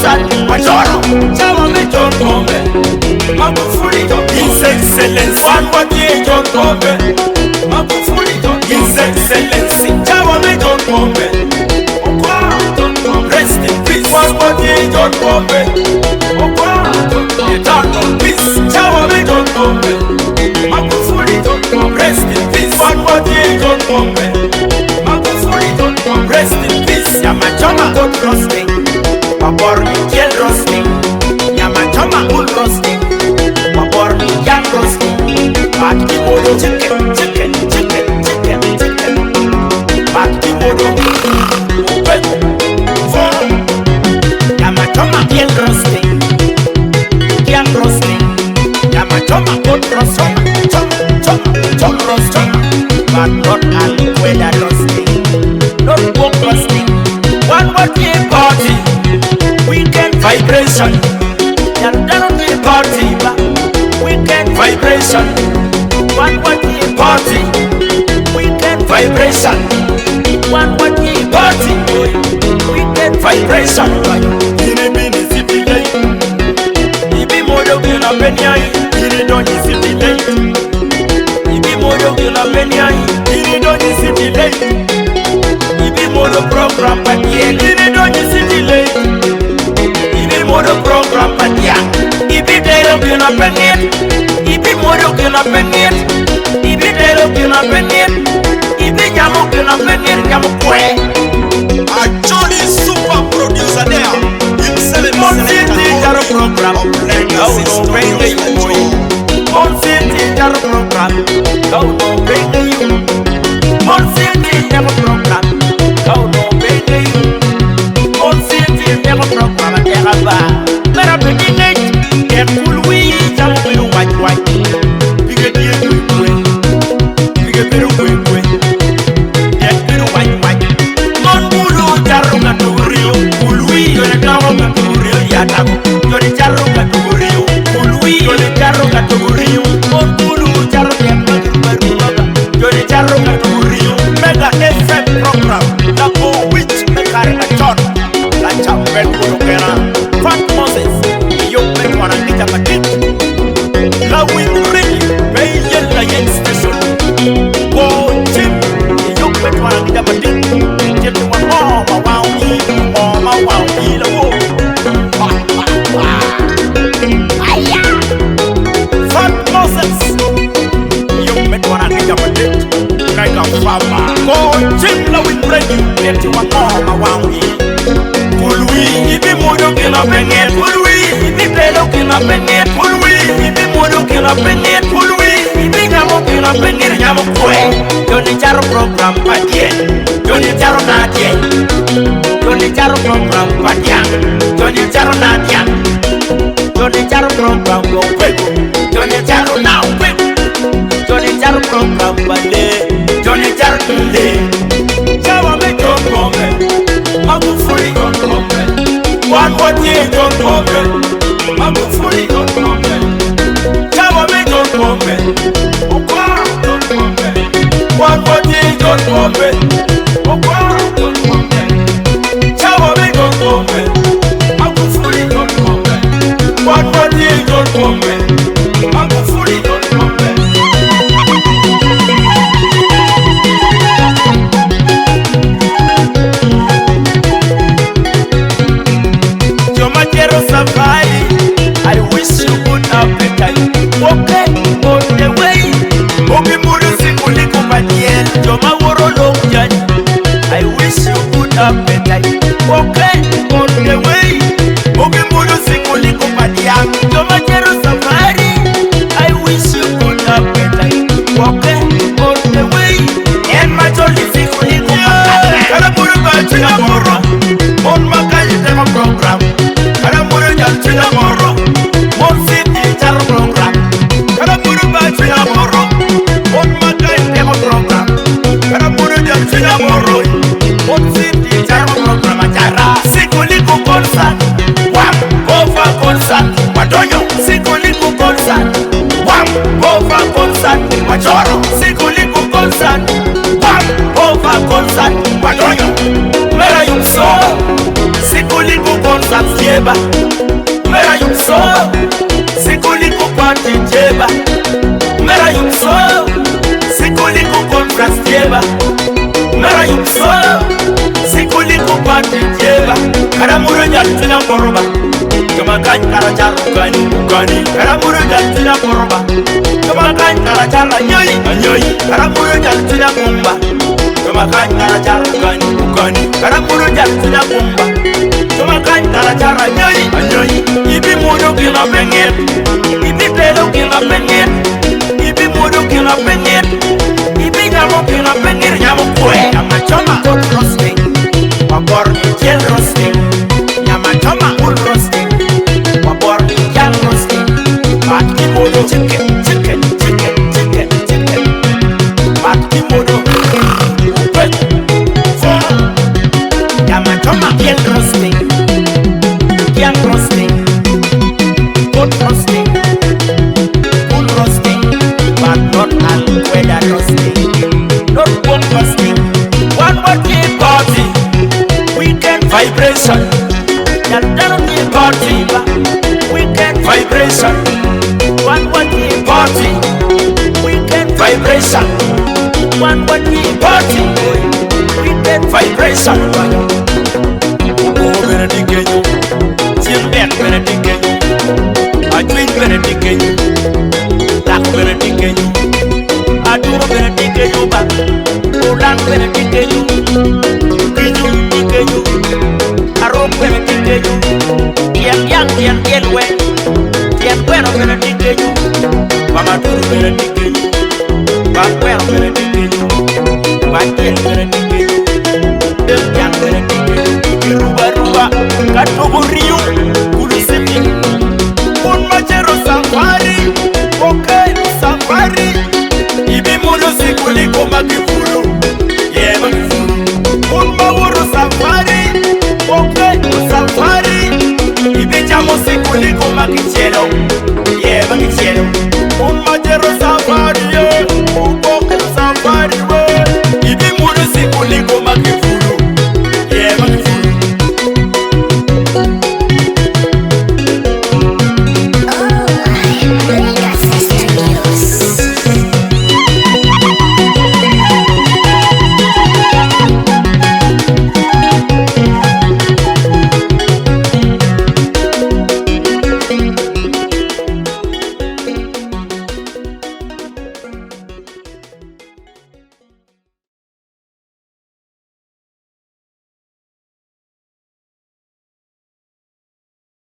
Hassan Majoro, Chama me John Pombe, Magufuli John, His Excellency, one what ye John Pombe, Magufuli John, His Excellency, Chama me John Pombe, rest in peace, one what ye John Pombe, eternal peace, Chama me John Pombe, Magufuli John, rest in peace, one what ye John Pombe, Magufuli John, rest in peace, Yamachoma got roasting. Waborni gel roasting, Yamachoma wool roasting, Waborni yam roasting, Baki Modo chicken, chicken, chicken, chicken, chicken, Baki Modo, Yamachoma gel roasting, yam roasting, Yamachoma wood roasting, chom roasting, but not a weather roasting, not walk roasting, one more day party. Weekend vibration, and down the party, weekend vibration, one party, weekend vibration, one party, weekend vibration. Ini bini city light, ibi modo gila penyai, ini doni city light, ibi modo gila penyai, ini doni city light, ibi modo program panyai, ini doni city light. Modo program patia, ibi dero kina penit, ibi modo kina penit, ibi dero kina penit, ibi jamu kina penit jamu kue. A Johnny super producer there, himself Monsiti jaro program, kau no pengen you. Monsiti jaro program, kau no pengen you. Monsiti jaro program, kau no pengen you. Monsiti jaro program. Mera begini, dia kului jamu biru white. Biga dia kue, biga biru kue. Dia biru white. Non bulu jarunga turio, kului yole jarunga turio ya tabu. Yole jarunga turio, kului yole jarunga turio. Non bulu jarunga turio, yole jarunga turio. Mega FM program, na po which mekare na chon, la chapel bulu kera. La will ring, pay la yen station. Otim, you bet one of the get one more, wow, the war. Fat Moses, you bet one of the like a farmer. Otim, la will bring you, get one more, wow, ibi modo kila penget, ibi pelo kila penget, ibi modo kila penget, ibi nyamo kila penget, nyamo kue. Joni charo program patien, Joni charo natien, Joni charo program patiang, Joni charo natien, Joni charo program go pego, Joni charo now pego, Joni charo program pale, Joni charo tule. Jawa me John Pombe, Magufuli John Pombe. One what ye John Pombe, Magufuli John Pombe, Chama me John Pombe, Okwa John Pombe. One what ye John Pombe, Okwa John Pombe, Chama me John Pombe, Magufuli John Pombe. One what ye John Pombe, Magufuli John Pombe. Safari, I wish you good appetite. Okay, on the way. Obi muru sikuli kupatiel, joma woro long jani. I wish you good appetite. Okay, on the way. Obi muru sikuli kupatiel, joma jero safari. I wish you good appetite. Okay, on the way. En majoli sikuli kupatiel. Kala muru bachi na moro, on makali tema program. satsieba mera yukso sikuli kupati jeba mera yukso sikuli kukonfrastieba mera yukso sikuli kupati jeba karamuro nyatina koroba kama kany karajar ukani karamuro nyatina koroba kama kany karajar anyoyi karamuro nyatina kumba kama kany karajar ukani karamuro nyatina kumba kama kany karajar anyoyi ibi mudo kila pengen ibi pelo kila pengen ibi mudo kila pengen ibi nyamo kila pengen nyamo kwe nyama choma hot roasting wabor gel roasting nyama choma wood roasting wabor gel roasting bat ki mudo chicken bat ki mudo nyama choma gel roasting young roasting, good roasting, full roasting, but not weather roasting, not good roasting. One more day party, weekend vibration. Yaltano party, weekend vibration. One more day party, weekend vibration. One more day party, weekend vibration. Oh,